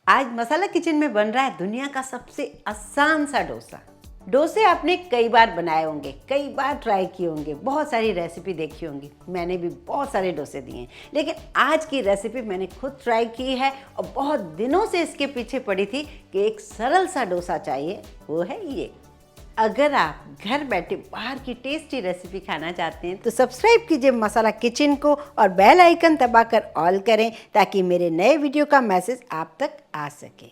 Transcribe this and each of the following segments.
आज मसाला किचन में बन रहा है दुनिया का सबसे आसान सा डोसा। डोसे आपने कई बार बनाए होंगे, कई बार ट्राई किए होंगे, बहुत सारी रेसिपी देखी होंगी। मैंने भी बहुत सारे डोसे दिए हैं, लेकिन आज की रेसिपी मैंने खुद ट्राई की है और बहुत दिनों से इसके पीछे पड़ी थी कि एक सरल सा डोसा चाहिए, वो है ये। अगर आप घर बैठे बाहर की टेस्टी रेसिपी खाना चाहते हैं तो सब्सक्राइब कीजिए मसाला किचन को और बेल आइकन दबाकर ऑल करें ताकि मेरे नए वीडियो का मैसेज आप तक आ सके।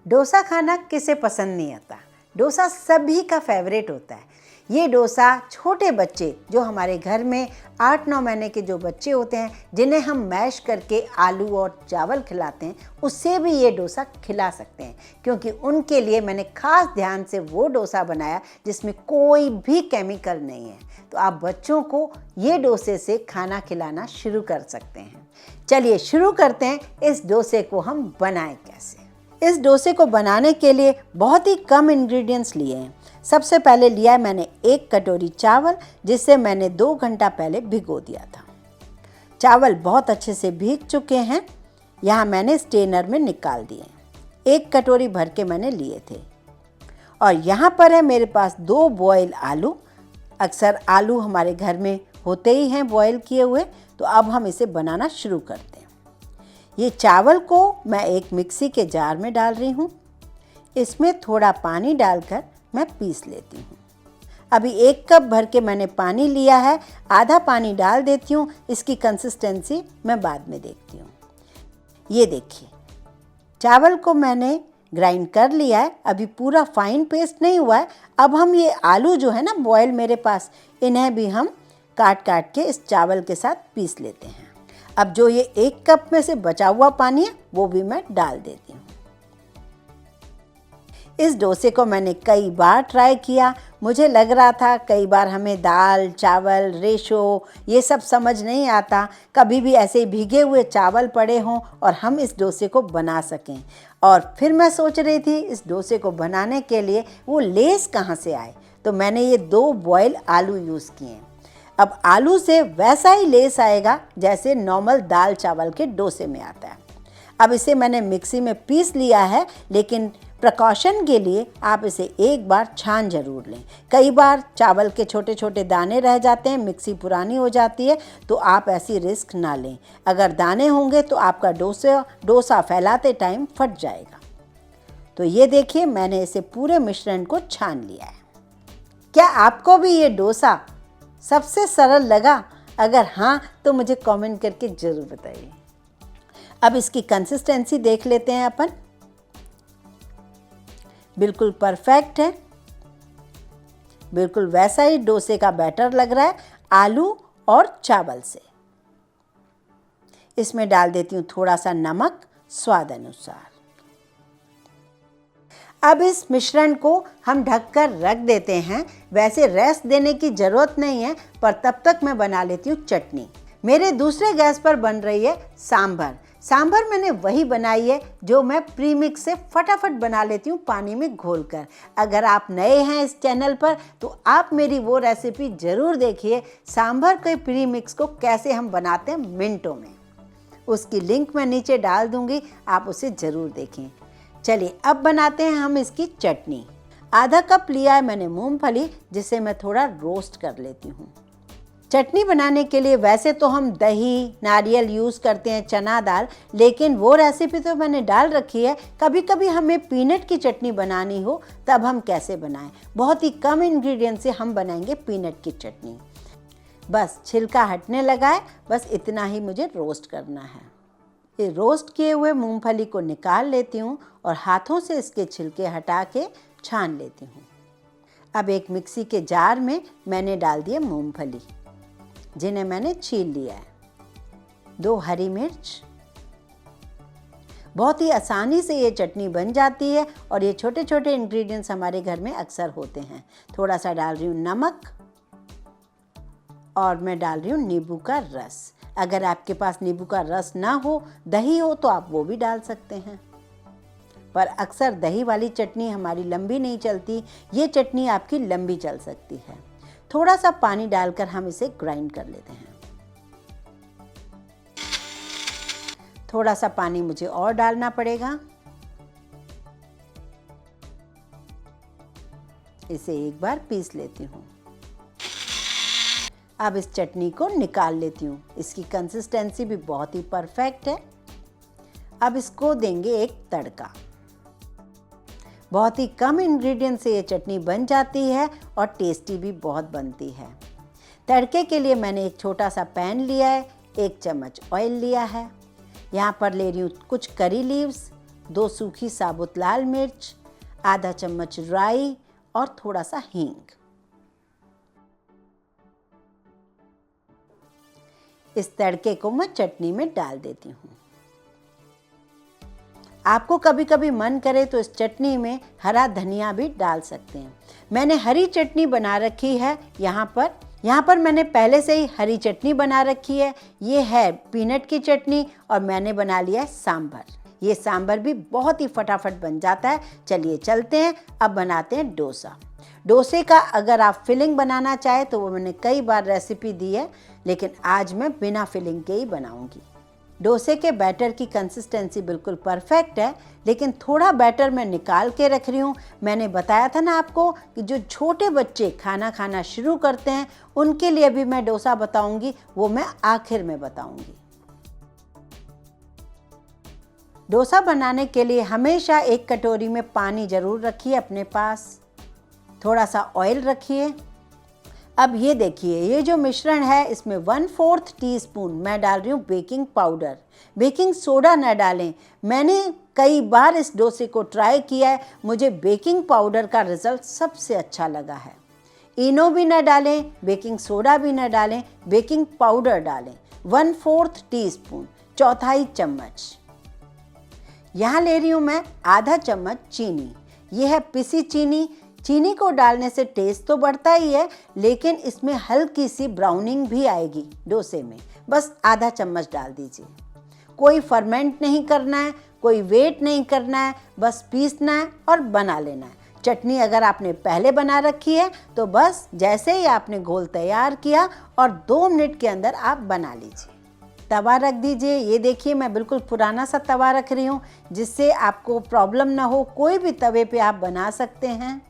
डोसा खाना किसे पसंद नहीं आता, डोसा सभी का फेवरेट होता है। ये डोसा छोटे बच्चे जो हमारे घर में 8-9 महीने के जो बच्चे होते हैं, जिन्हें हम मैश करके आलू और चावल खिलाते हैं, उससे भी ये डोसा खिला सकते हैं, क्योंकि उनके लिए मैंने खास ध्यान से वो डोसा बनाया जिसमें कोई भी केमिकल नहीं है। तो आप बच्चों को ये डोसे से खाना खिलाना शुरू कर सकते हैं। चलिए शुरू करते हैं, इस डोसे को हम बनाएं कैसे। इस डोसे को बनाने के लिए बहुत ही कम इंग्रेडिएंट्स लिए हैं। सबसे पहले लिया है मैंने 1 कटोरी चावल, जिसे मैंने 2 घंटा पहले भिगो दिया था। चावल बहुत अच्छे से भीग चुके हैं, यहाँ मैंने स्ट्रेनर में निकाल दिए। 1 कटोरी भर के मैंने लिए थे। और यहाँ पर है मेरे पास 2 बॉयल आलू। अक्सर आलू हमारे घर में होते ही हैं बॉयल किए हुए, तो अब हम इसे बनाना शुरू करते हैं। ये चावल को मैं एक मिक्सी के जार में डाल रही हूँ। इसमें थोड़ा पानी डालकर मैं पीस लेती हूँ। अभी 1 कप भर के मैंने पानी लिया है, आधा पानी डाल देती हूँ। इसकी कंसिस्टेंसी मैं बाद में देखती हूँ। ये देखिए, चावल को मैंने ग्राइंड कर लिया है। अभी पूरा फाइन पेस्ट नहीं हुआ है। अब हम ये आलू जो है ना बॉयल मेरे पास, इन्हें भी हम काट काट के इस चावल के साथ पीस लेते हैं। अब जो ये 1 कप में से बचा हुआ पानी है वो भी मैं डाल देती हूँ। इस डोसे को मैंने कई बार ट्राई किया। मुझे लग रहा था कई बार हमें दाल चावल रेशो ये सब समझ नहीं आता, कभी भी ऐसे ही भीगे हुए चावल पड़े हों और हम इस डोसे को बना सकें। और फिर मैं सोच रही थी इस डोसे को बनाने के लिए वो लेस कहाँ से आए, तो मैंने ये 2 बॉयल आलू यूज़ किए। अब आलू से वैसा ही लेस आएगा जैसे नॉर्मल दाल चावल के डोसे में आता है। अब इसे मैंने मिक्सी में पीस लिया है, लेकिन प्रिकॉशन के लिए आप इसे एक बार छान जरूर लें। कई बार चावल के छोटे छोटे दाने रह जाते हैं, मिक्सी पुरानी हो जाती है, तो आप ऐसी रिस्क ना लें। अगर दाने होंगे तो आपका डोसा फैलाते टाइम फट जाएगा। तो ये देखिए, मैंने इसे पूरे मिश्रण को छान लिया है। क्या आपको भी ये डोसा सबसे सरल लगा? अगर हाँ तो मुझे कमेंट करके ज़रूर बताइए। अब इसकी कंसिस्टेंसी देख लेते हैं अपन। बिल्कुल परफेक्ट है, बिल्कुल वैसा ही डोसे का बैटर लग रहा है आलू और चावल से। इसमें डाल देती हूँ थोड़ा सा नमक स्वाद अनुसार। अब इस मिश्रण को हम ढककर रख देते हैं। वैसे रेस्ट देने की ज़रूरत नहीं है, पर तब तक मैं बना लेती हूँ चटनी। मेरे दूसरे गैस पर बन रही है सांभर। सांभर मैंने वही बनाई है जो मैं प्रीमिक्स से फटाफट बना लेती हूँ पानी में घोलकर। अगर आप नए हैं इस चैनल पर तो आप मेरी वो रेसिपी ज़रूर देखिए, सांभर के प्रीमिक्स को कैसे हम बनाते हैं मिनटों में। उसकी लिंक मैं नीचे डाल दूँगी, आप उसे ज़रूर देखें। चलिए अब बनाते हैं हम इसकी चटनी। आधा कप लिया है मैंने मूंगफली, जिसे मैं थोड़ा रोस्ट कर लेती हूँ। चटनी बनाने के लिए वैसे तो हम दही नारियल यूज़ करते हैं, चना दाल, लेकिन वो रेसिपी तो मैंने डाल रखी है। कभी कभी हमें पीनट की चटनी बनानी हो तब हम कैसे बनाएं। बहुत ही कम इंग्रेडिएंट से हम बनाएंगे पीनट की चटनी। बस छिलका हटने लगा है, बस इतना ही मुझे रोस्ट करना है। ये रोस्ट किए हुए मूंगफली को निकाल लेती हूँ और हाथों से इसके छिलके हटा के छान लेती हूँ। अब एक मिक्सी के जार में मैंने डाल दिए मूंगफली, जिन्हें मैंने छील लिया है। 2 हरी मिर्च। बहुत ही आसानी से ये चटनी बन जाती है और ये छोटे छोटे इंग्रेडिएंट्स हमारे घर में अक्सर होते हैं। थोड़ा सा डाल रही हूँ नमक और मैं डाल रही हूँ नींबू का रस। अगर आपके पास नींबू का रस ना हो, दही हो, तो आप वो भी डाल सकते हैं, पर अक्सर दही वाली चटनी हमारी लंबी नहीं चलती। ये चटनी आपकी लंबी चल सकती है। थोड़ा सा पानी डालकर हम इसे ग्राइंड कर लेते हैं। थोड़ा सा पानी मुझे और डालना पड़ेगा। इसे एक बार पीस लेती हूँ। अब इस चटनी को निकाल लेती हूँ। इसकी कंसिस्टेंसी भी बहुत ही परफेक्ट है। अब इसको देंगे एक तड़का। बहुत ही कम इंग्रेडिएंट से ये चटनी बन जाती है और टेस्टी भी बहुत बनती है। तड़के के लिए मैंने एक छोटा सा पैन लिया है, 1 चम्मच ऑयल लिया है। यहाँ पर ले रही हूँ कुछ करी लीव्स, 2 सूखी साबुत लाल मिर्च, आधा चम्मच राई और थोड़ा सा हींग। इस तड़के को मैं चटनी में डाल देती हूँ। आपको कभी कभी मन करे तो इस चटनी में हरा धनिया भी डाल सकते हैं। मैंने हरी चटनी बना रखी है। यहाँ पर मैंने पहले से ही हरी चटनी बना रखी है। ये है पीनट की चटनी और मैंने बना लिया है सांभर। ये सांभर भी बहुत ही फटाफट बन जाता है। चलिए चलते हैं, अब बनाते हैं डोसा। डोसे का अगर आप फिलिंग बनाना चाहे तो वो मैंने कई बार रेसिपी दी है, लेकिन आज मैं बिना फिलिंग के ही बनाऊंगी। डोसे के बैटर की कंसिस्टेंसी बिल्कुल परफेक्ट है, लेकिन थोड़ा बैटर मैं निकाल के रख रही हूँ। मैंने बताया था ना आपको कि जो छोटे बच्चे खाना खाना शुरू करते हैं उनके लिए भी मैं डोसा बताऊंगी, वो मैं आखिर में बताऊंगी। डोसा बनाने के लिए हमेशा एक कटोरी में पानी ज़रूर रखिए अपने पास। थोड़ा सा ऑयल रखिए। अब ये देखिए, ये जो मिश्रण है इसमें 1/4 टीस्पून मैं डाल रही हूँ बेकिंग पाउडर। बेकिंग सोडा न डालें। मैंने कई बार इस डोसे को ट्राई किया है, मुझे बेकिंग पाउडर का रिज़ल्ट सबसे अच्छा लगा है। इनो भी न डालें, बेकिंग सोडा भी न डालें, बेकिंग पाउडर डालें। 1/4 टीस्पून, 1/4 चम्मच। यहाँ ले रही हूँ मैं आधा चम्मच चीनी। ये है पिसी चीनी। चीनी को डालने से टेस्ट तो बढ़ता ही है, लेकिन इसमें हल्की सी ब्राउनिंग भी आएगी डोसे में। बस आधा चम्मच डाल दीजिए। कोई फर्मेंट नहीं करना है, कोई वेट नहीं करना है, बस पीसना है और बना लेना है। चटनी अगर आपने पहले बना रखी है तो बस जैसे ही आपने घोल तैयार किया और 2 मिनट के अंदर आप बना लीजिए। तवा रख दीजिए। ये देखिए, मैं बिल्कुल पुराना सा तवा रख रही हूँ जिससे आपको प्रॉब्लम ना हो। कोई भी तवे पे आप बना सकते हैं।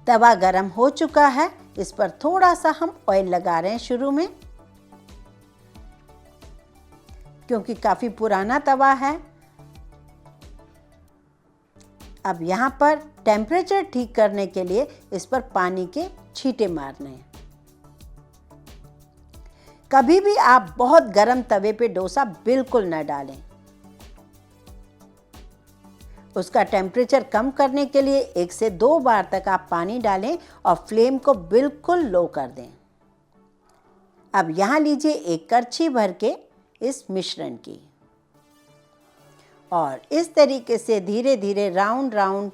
तवा गरम हो चुका है। इस पर थोड़ा सा हम ऑयल लगा रहे हैं शुरू में, क्योंकि काफ़ी पुराना तवा है। अब यहाँ पर टेम्परेचर ठीक करने के लिए इस पर पानी के छींटे मारने हैं। कभी भी आप बहुत गरम तवे पे डोसा बिल्कुल न डालें। उसका टेम्परेचर कम करने के लिए 1 से 2 बार तक आप पानी डालें और फ्लेम को बिल्कुल लो कर दें। अब यहाँ लीजिए एक करछी भर के इस मिश्रण की और इस तरीके से धीरे धीरे राउंड राउंड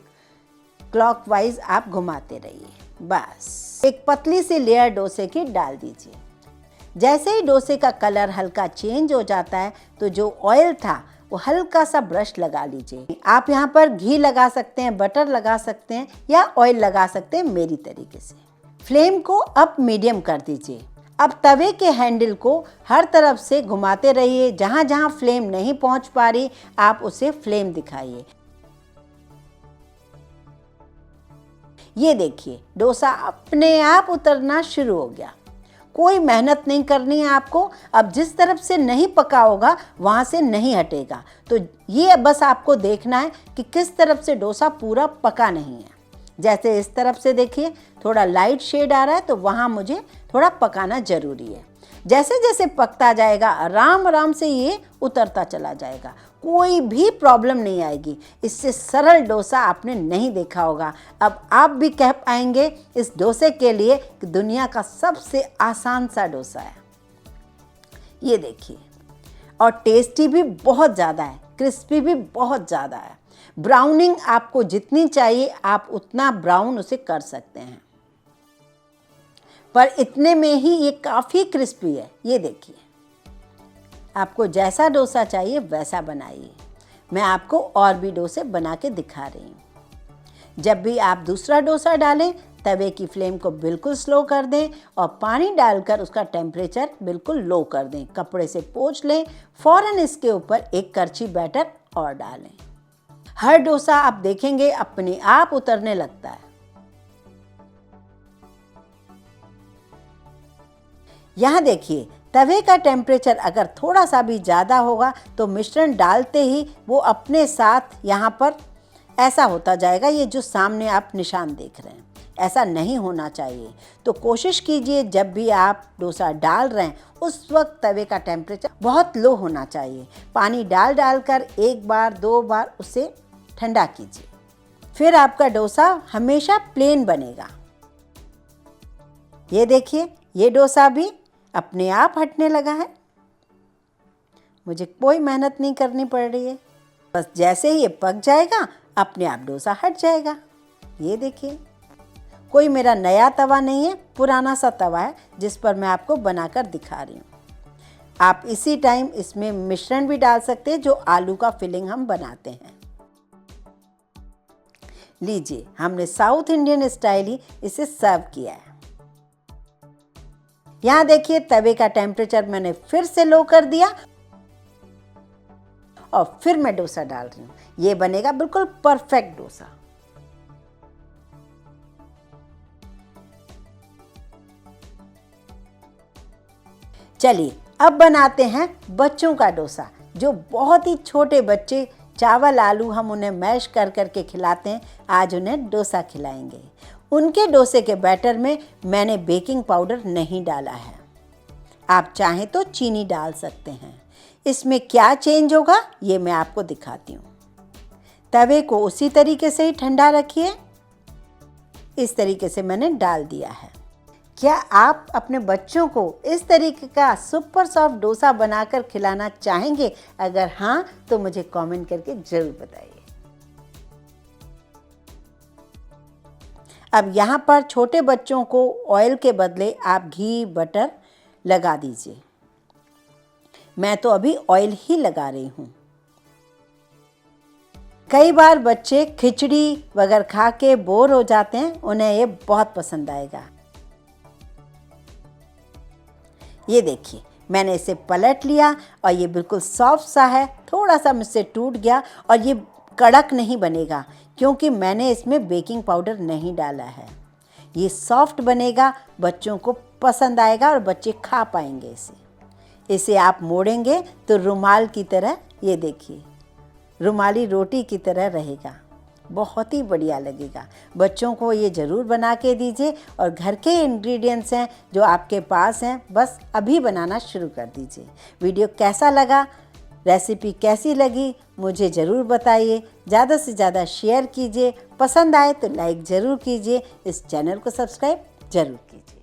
क्लॉकवाइज आप घुमाते रहिए। बस एक पतली सी लेयर डोसे की डाल दीजिए। जैसे ही डोसे का कलर हल्का चेंज हो जाता है तो जो ऑयल था वो हल्का सा ब्रश लगा लीजिए। आप यहाँ पर घी लगा सकते हैं, बटर लगा सकते हैं या ऑयल लगा सकते हैं मेरी तरीके से। फ्लेम को अब मीडियम कर दीजिए। अब तवे के हैंडल को हर तरफ से घुमाते रहिए। जहाँ जहाँ फ्लेम नहीं पहुँच पा रही आप उसे फ्लेम दिखाइए। ये देखिए, डोसा अपने आप उतरना शुरू हो गया। कोई मेहनत नहीं करनी है आपको। अब जिस तरफ से नहीं पका होगा वहाँ से नहीं हटेगा। तो ये बस आपको देखना है कि किस तरफ से डोसा पूरा पका नहीं है। जैसे इस तरफ से देखिए थोड़ा लाइट शेड आ रहा है तो वहाँ मुझे थोड़ा पकाना ज़रूरी है। जैसे जैसे पकता जाएगा आराम आराम से ये उतरता चला जाएगा। कोई भी प्रॉब्लम नहीं आएगी। इससे सरल डोसा आपने नहीं देखा होगा। अब आप भी कह पाएंगे इस डोसे के लिए कि दुनिया का सबसे आसान सा डोसा है। ये देखिए, और टेस्टी भी बहुत ज़्यादा है, क्रिस्पी भी बहुत ज़्यादा है। ब्राउनिंग आपको जितनी चाहिए आप उतना ब्राउन उसे कर सकते हैं, पर इतने में ही ये काफ़ी क्रिस्पी है। ये देखिए, आपको जैसा डोसा चाहिए वैसा बनाइए। मैं आपको और भी डोसे बना के दिखा रही हूँ। जब भी आप दूसरा डोसा डालें तवे की फ्लेम को बिल्कुल स्लो कर दें और पानी डालकर उसका टेम्परेचर बिल्कुल लो कर दें। कपड़े से पोंछ लें। फ़ौरन इसके ऊपर एक करछी बैटर और डालें। हर डोसा आप देखेंगे अपने आप उतरने लगता है। यहाँ देखिए, तवे का टेम्परेचर अगर थोड़ा सा भी ज़्यादा होगा तो मिश्रण डालते ही वो अपने साथ यहाँ पर ऐसा होता जाएगा। ये जो सामने आप निशान देख रहे हैं, ऐसा नहीं होना चाहिए। तो कोशिश कीजिए जब भी आप डोसा डाल रहे हैं उस वक्त तवे का टेम्परेचर बहुत लो होना चाहिए। पानी डाल कर एक बार 2 बार उसे ठंडा कीजिए, फिर आपका डोसा हमेशा प्लेन बनेगा। ये देखिए, ये डोसा भी अपने आप हटने लगा है। मुझे कोई मेहनत नहीं करनी पड़ रही है, बस जैसे ही ये पक जाएगा अपने आप डोसा हट जाएगा। ये देखिए, कोई मेरा नया तवा नहीं है, पुराना सा तवा है जिस पर मैं आपको बनाकर दिखा रही हूँ। आप इसी टाइम इसमें मिश्रण भी डाल सकते हैं जो आलू का फिलिंग हम बनाते हैं। लीजिए, हमने साउथ इंडियन स्टाइल ही इसे सर्व किया है। यहाँ देखिए, तवे का टेम्परेचर मैंने फिर से लो कर दिया और फिर मैं डोसा डाल रही हूँ। ये बनेगा बिल्कुल परफेक्ट डोसा। चलिए अब बनाते हैं बच्चों का डोसा। जो बहुत ही छोटे बच्चे चावल आलू हम उन्हें मैश कर करके खिलाते हैं, आज उन्हें डोसा खिलाएंगे। उनके डोसे के बैटर में मैंने बेकिंग पाउडर नहीं डाला है। आप चाहें तो चीनी डाल सकते हैं। इसमें क्या चेंज होगा ये मैं आपको दिखाती हूँ। तवे को उसी तरीके से ही ठंडा रखिए। इस तरीके से मैंने डाल दिया है। क्या आप अपने बच्चों को इस तरीके का सुपर सॉफ्ट डोसा बनाकर खिलाना चाहेंगे? अगर हाँ तो मुझे कमेंट करके ज़रूर बताइए। अब यहाँ पर छोटे बच्चों को ऑयल के बदले आप घी बटर लगा दीजिए। मैं तो अभी ऑयल ही लगा रही हूँ। कई बार बच्चे खिचड़ी वगैरह खा के बोर हो जाते हैं, उन्हें ये बहुत पसंद आएगा। ये देखिए, मैंने इसे पलट लिया और ये बिल्कुल सॉफ्ट सा है। थोड़ा सा मुझसे टूट गया और ये कड़क नहीं बनेगा क्योंकि मैंने इसमें बेकिंग पाउडर नहीं डाला है। ये सॉफ्ट बनेगा, बच्चों को पसंद आएगा और बच्चे खा पाएंगे इसे आप मोड़ेंगे तो रुमाल की तरह, ये देखिए, रुमाली रोटी की तरह रहेगा। बहुत ही बढ़िया लगेगा। बच्चों को ये ज़रूर बना के दीजिए और घर के इंग्रेडिएंट्स हैं जो आपके पास हैं, बस अभी बनाना शुरू कर दीजिए। वीडियो कैसा लगा, रेसिपी कैसी लगी मुझे ज़रूर बताइए। ज़्यादा से ज़्यादा शेयर कीजिए। पसंद आए तो लाइक ज़रूर कीजिए। इस चैनल को सब्सक्राइब ज़रूर कीजिए।